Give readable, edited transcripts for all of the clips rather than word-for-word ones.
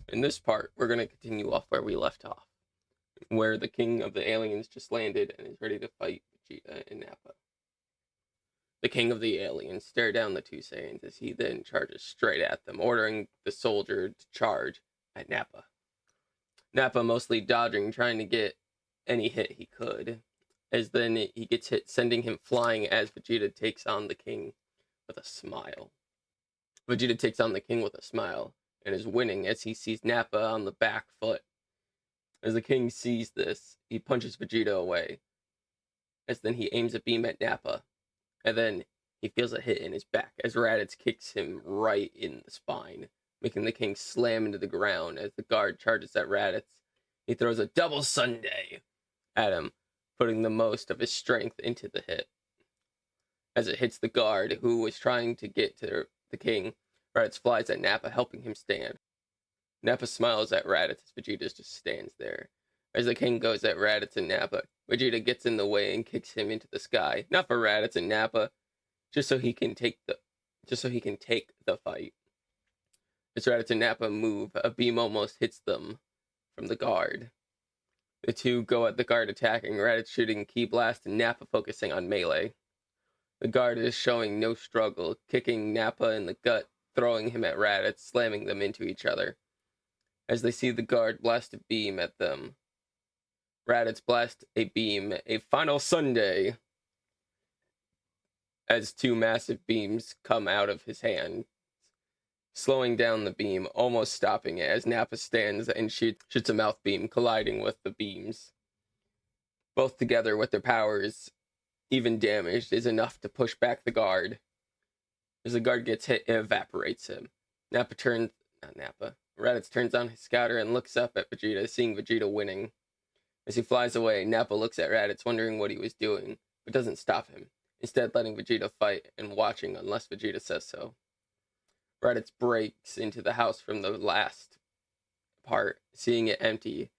In this part, we're going to continue off where we left off, where the king of the aliens just landed and is ready to fight Vegeta and Nappa. The king of the aliens stared down the two Saiyans as he then charges straight at them, ordering the soldier to charge at Nappa. Nappa mostly dodging, trying to get any hit he could, as then he gets hit, sending him flying as Vegeta takes on the king with a smile. Vegeta takes on the king with a smile and is winning as he sees Nappa on the back foot. As the king sees this, he punches Vegeta away, as then he aims a beam at Nappa, and then he feels a hit in his back as Raditz kicks him right in the spine, making the king slam into the ground. As the guard charges at Raditz, he throws a double Sunday at him, putting the most of his strength into the hit. As it hits the guard, who was trying to get to the king, Raditz flies at Nappa, helping him stand. Nappa smiles at Raditz as Vegeta just stands there. As the king goes at Raditz and Nappa, Vegeta gets in the way and kicks him into the sky. Not for Raditz and Nappa, just so he can take the fight. As Raditz and Nappa move, a beam almost hits them from the guard. The two go at the guard attacking, Raditz shooting Ki Blast and Nappa focusing on melee. The guard is showing no struggle, kicking Nappa in the gut, throwing him at Raditz, slamming them into each other. As they see the guard blast a beam at them, Raditz blasts a beam, a final Sunday, as two massive beams come out of his hand, slowing down the beam, almost stopping it as Nappa stands and shoots a mouth beam, colliding with the beams. Both together with their powers, even damaged, is enough to push back the guard. As the guard gets hit, it evaporates him. Raditz turns on his scouter and looks up at Vegeta, seeing Vegeta winning. As he flies away, Nappa looks at Raditz, wondering what he was doing, but doesn't stop him, instead letting Vegeta fight and watching unless Vegeta says so. Raditz breaks into the house from the last part, seeing it empty,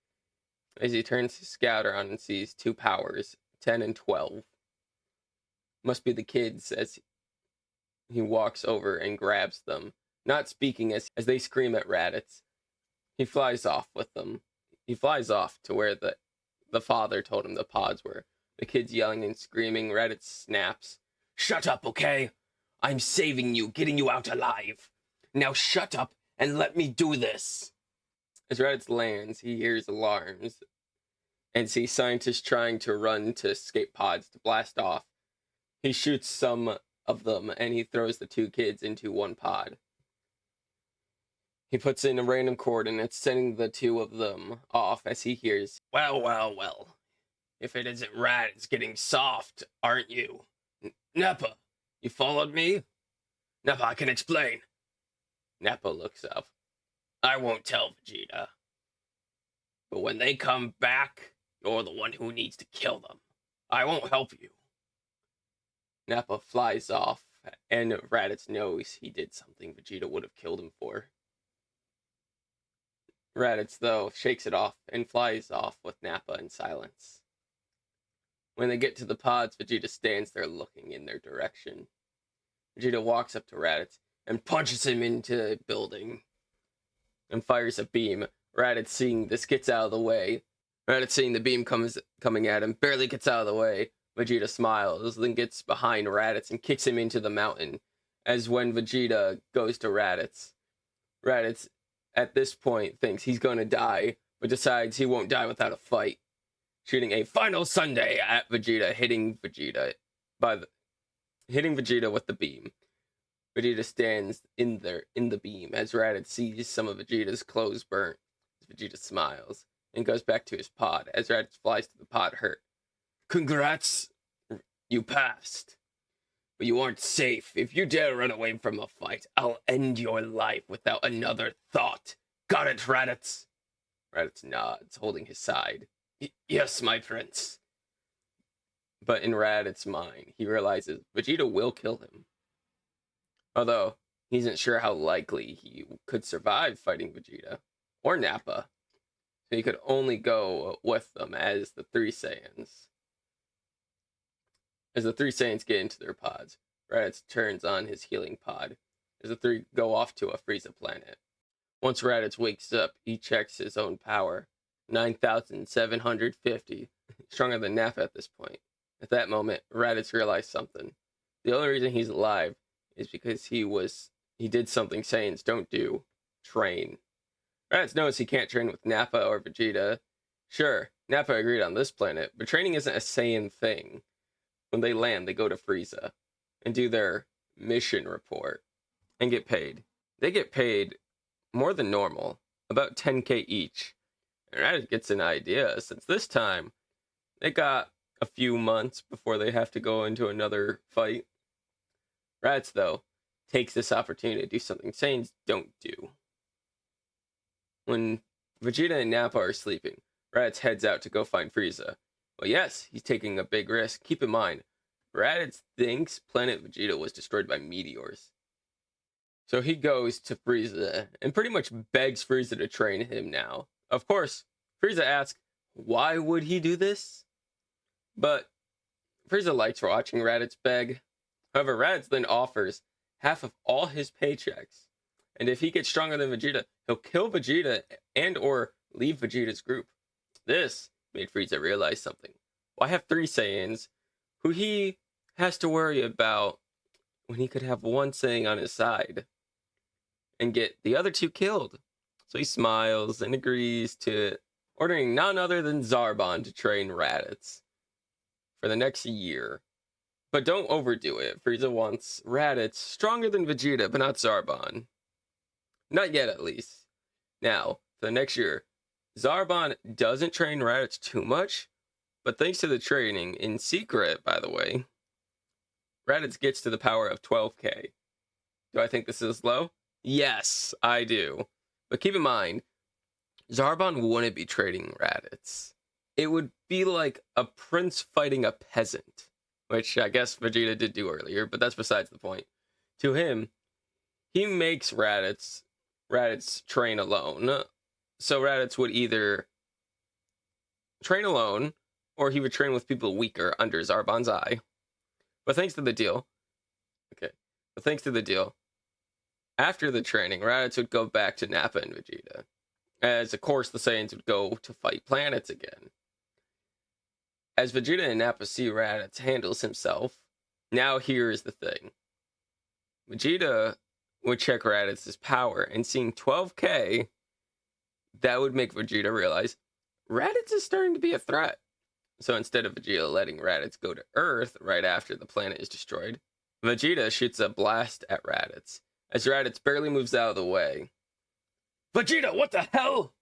as he turns his scouter on and sees two powers, 10 and 12. Must be the kids, as he walks over and grabs them, not speaking as they scream at Raditz. He flies off with them. He flies off to where the father told him the pods were. The kids yelling and screaming. Raditz snaps. "Shut up, okay? I'm saving you, getting you out alive. Now shut up and let me do this." As Raditz lands, he hears alarms and sees scientists trying to run to escape pods to blast off. He shoots some of them and he throws the two kids into one pod. He puts in a random coordinate, sending the two of them off as he hears, "Well, well, well. If it isn't right, it's getting soft, aren't you? Nappa, you followed me? Nappa, I can explain." Nappa looks up. "I won't tell Vegeta. But when they come back, you're the one who needs to kill them. I won't help you." Nappa flies off, and Raditz knows he did something Vegeta would have killed him for. Raditz, though, shakes it off and flies off with Nappa in silence. When they get to the pods, Vegeta stands there looking in their direction. Vegeta walks up to Raditz and punches him into a building and fires a beam. Raditz, seeing this, gets out of the way. Raditz, seeing the beam coming at him, barely gets out of the way. Vegeta smiles, then gets behind Raditz and kicks him into the mountain. As when Vegeta goes to Raditz, Raditz at this point thinks he's going to die, but decides he won't die without a fight, shooting a final Sunday at Vegeta, hitting Vegeta with the beam. Vegeta stands in the beam as Raditz sees some of Vegeta's clothes burnt. Vegeta smiles and goes back to his pod as Raditz flies to the pod hurt. "Congrats, you passed. But you aren't safe. If you dare run away from a fight, I'll end your life without another thought. Got it, Raditz?" Raditz nods, holding his side. "Yes, my prince." But in Raditz's mind, he realizes Vegeta will kill him. Although, he isn't sure how likely he could survive fighting Vegeta, or Nappa. So he could only go with them as the three Saiyans. As the three Saiyans get into their pods, Raditz turns on his healing pod as the three go off to a Frieza planet. Once Raditz wakes up, he checks his own power. 9,750. Stronger than Nappa at this point. At that moment, Raditz realized something. The only reason he's alive is because he did something Saiyans don't do. Train. Raditz knows he can't train with Nappa or Vegeta. Sure, Nappa agreed on this planet, but training isn't a Saiyan thing. When they land, they go to Frieza and do their mission report and get paid. They get paid more than normal, about 10k each. And Raditz gets an idea, since this time they got a few months before they have to go into another fight. Raditz, though, takes this opportunity to do something Saiyans don't do. When Vegeta and Nappa are sleeping, Raditz heads out to go find Frieza. Well, yes, he's taking a big risk. Keep in mind, Raditz thinks Planet Vegeta was destroyed by meteors. So he goes to Frieza and pretty much begs Frieza to train him now. Of course, Frieza asks, why would he do this? But Frieza likes watching Raditz beg. However, Raditz then offers half of all his paychecks. And if he gets stronger than Vegeta, he'll kill Vegeta and or leave Vegeta's group. This made Frieza realize something. Why have 3 Saiyans who he has to worry about when he could have one Saiyan on his side and get the other 2 killed? So he smiles and agrees to ordering none other than Zarbon to train Raditz for the next year. But don't overdo it. Frieza wants Raditz stronger than Vegeta, but not Zarbon. Not yet, at least. Now, for the next year, Zarbon doesn't train Raditz too much, but thanks to the training, in secret, by the way, Raditz gets to the power of 12k. Do I think this is low? Yes, I do. But keep in mind, Zarbon wouldn't be training Raditz. It would be like a prince fighting a peasant, which I guess Vegeta did do earlier, but that's besides the point. To him, he makes Raditz train alone. So Raditz would either train alone, or he would train with people weaker under Zarbon's eye. But thanks to the deal, after the training, Raditz would go back to Nappa and Vegeta, as of course the Saiyans would go to fight planets again. As Vegeta and Nappa see Raditz handles himself, now here is the thing. Vegeta would check Raditz's power, and seeing 12k, that would make Vegeta realize Raditz is starting to be a threat. So instead of Vegeta letting Raditz go to Earth right after the planet is destroyed, Vegeta shoots a blast at Raditz, as Raditz barely moves out of the way. Vegeta, what the hell?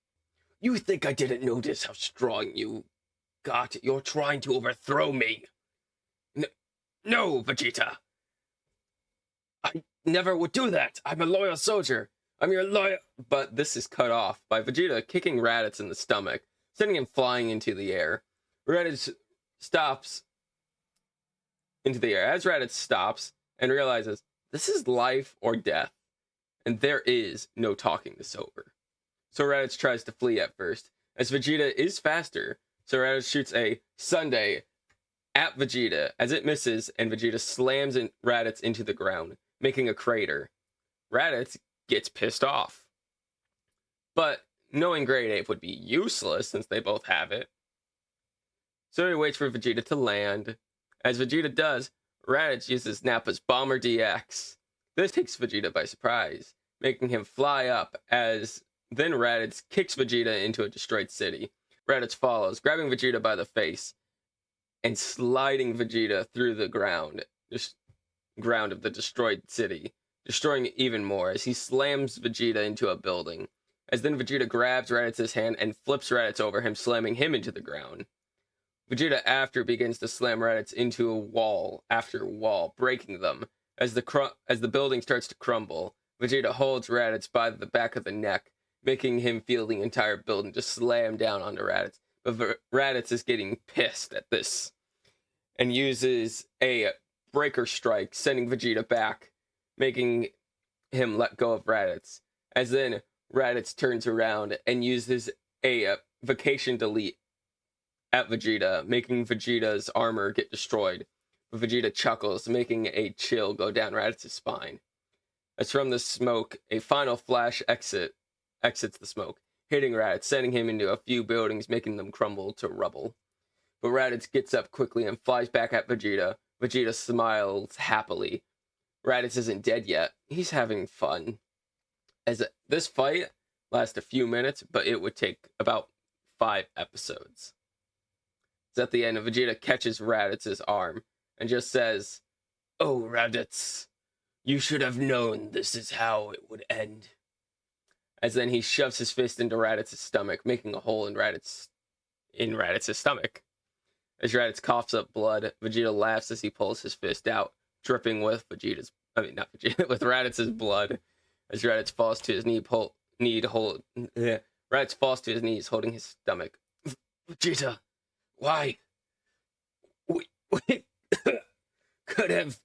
You think I didn't notice how strong you got? You're trying to overthrow me. No, Vegeta. I never would do that. I'm a loyal soldier. I'm your loyal... But this is cut off by Vegeta kicking Raditz in the stomach, sending him flying into the air. Raditz stops into the air. As Raditz stops and realizes this is life or death, and there is no talking this over. So Raditz tries to flee at first, as Vegeta is faster, so Raditz shoots a Sunday at Vegeta, as it misses, and Vegeta slams Raditz into the ground, making a crater. Raditz gets pissed off. But knowing Great Ape would be useless since they both have it, so he waits for Vegeta to land. As Vegeta does, Raditz uses Nappa's Bomber DX. This takes Vegeta by surprise, making him fly up, as then Raditz kicks Vegeta into a destroyed city. Raditz follows, grabbing Vegeta by the face and sliding Vegeta through the ground of the destroyed city, destroying even more as he slams Vegeta into a building. As then Vegeta grabs Raditz's hand and flips Raditz over him, slamming him into the ground. Vegeta after begins to slam Raditz into a wall after wall, breaking them. As the building starts to crumble, Vegeta holds Raditz by the back of the neck, making him feel the entire building just slam down onto Raditz. But Raditz is getting pissed at this and uses a breaker strike, sending Vegeta back, making him let go of Raditz. As then Raditz turns around and uses a vacation delete at Vegeta, making Vegeta's armor get destroyed. But Vegeta chuckles, making a chill go down Raditz's spine. As from the smoke, a final flash exit exits the smoke, hitting Raditz, sending him into a few buildings, making them crumble to rubble. But Raditz gets up quickly and flies back at Vegeta. Vegeta smiles happily. Raditz isn't dead yet. He's having fun. As this fight lasts a few minutes, but it would take about 5 episodes. It's at the end, Vegeta catches Raditz's arm and just says, "Oh, Raditz, you should have known this is how it would end." As then he shoves his fist into Raditz's stomach, making a hole in Raditz's stomach. As Raditz coughs up blood, Vegeta laughs as he pulls his fist out, dripping with with Raditz's blood. As Raditz falls to his Raditz falls to his knees, holding his stomach. "Vegeta, why? We could have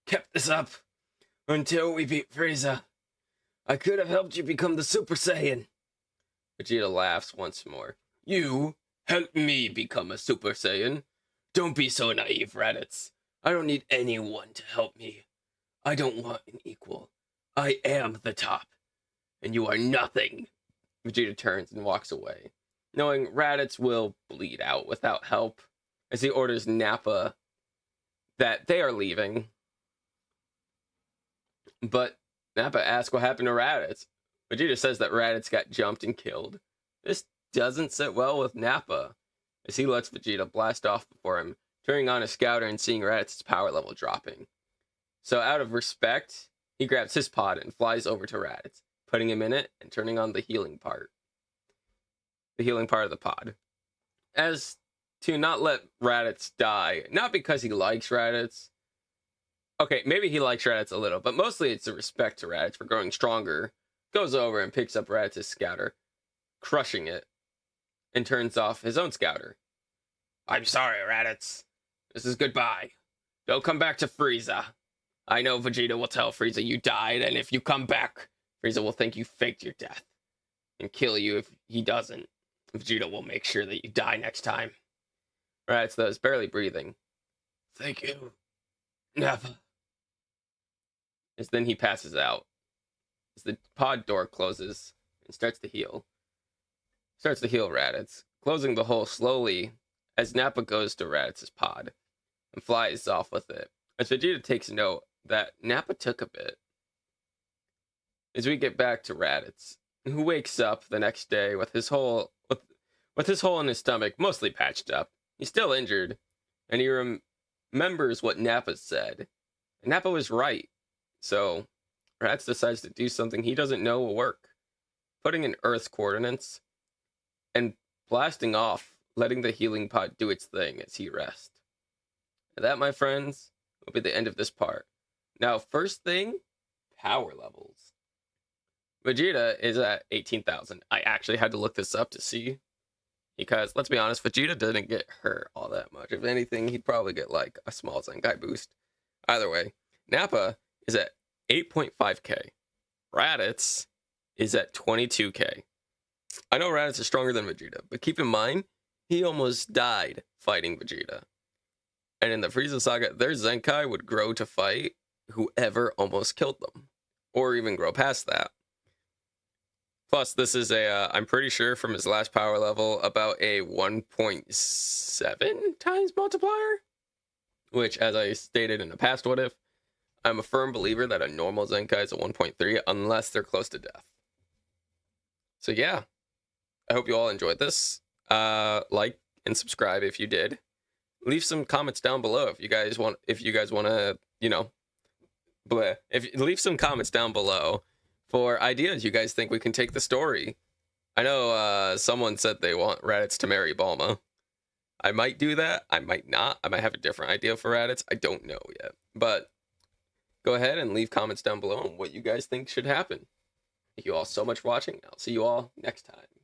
kept this up until we beat Frieza. I could have helped you become the Super Saiyan." Vegeta laughs once more. "You helped me become a Super Saiyan? Don't be so naive, Raditz. I don't need anyone to help me. I don't want an equal. I am the top, and you are nothing." Vegeta turns and walks away, knowing Raditz will bleed out without help, as he orders Nappa that they are leaving. But Nappa asks what happened to Raditz. Vegeta says that Raditz got jumped and killed. This doesn't sit well with Nappa, as he lets Vegeta blast off before him, turning on a scouter and seeing Raditz's power level dropping. So out of respect, he grabs his pod and flies over to Raditz, putting him in it and turning on the healing part of the pod, as to not let Raditz die, not because he likes Raditz. Okay, maybe he likes Raditz a little, but mostly it's a respect to Raditz for growing stronger. Goes over and picks up Raditz's scouter, crushing it, and turns off his own scouter. "I'm sorry, Raditz. This is goodbye. Don't come back to Frieza. I know Vegeta will tell Frieza you died, and if you come back, Frieza will think you faked your death and kill you if he doesn't. Vegeta will make sure that you die next time." Raditz, though, is barely breathing. "Thank you, Nappa." As then he passes out, as the pod door closes and starts to heal Raditz, closing the hole slowly as Nappa goes to Raditz's pod and flies off with it. As Vegeta takes note that Nappa took a bit. As we get back to Raditz, who wakes up the next day with his hole in his stomach mostly patched up. He's still injured, and he remembers what Nappa said. And Nappa was right. So Raditz decides to do something he doesn't know will work, putting in Earth's coordinates and blasting off, letting the healing pod do its thing as he rests. And that, my friends, will be the end of this part. Now, first thing, power levels. Vegeta is at 18,000. I actually had to look this up to see, because let's be honest, Vegeta didn't get hurt all that much. If anything, he'd probably get like a small Zenkai boost. Either way, Nappa is at 8.5k. Raditz is at 22k. I know Raditz is stronger than Vegeta, but keep in mind, he almost died fighting Vegeta. And in the Frieza saga, their Zenkai would grow to fight whoever almost killed them, or even grow past that. Plus, this is I'm pretty sure from his last power level, about a 1.7 times multiplier, which, as I stated in a past what if, I'm a firm believer that a normal Zenkai is a 1.3 unless they're close to death. So yeah, I hope you all enjoyed this. Like and subscribe if you did. Leave some comments down below if you guys want to, leave some comments down below for ideas you guys think we can take the story. I know someone said they want Raditz to marry Bulma. I might do that. I might not. I might have a different idea for Raditz. I don't know yet. But go ahead and leave comments down below on what you guys think should happen. Thank you all so much for watching. I'll see you all next time.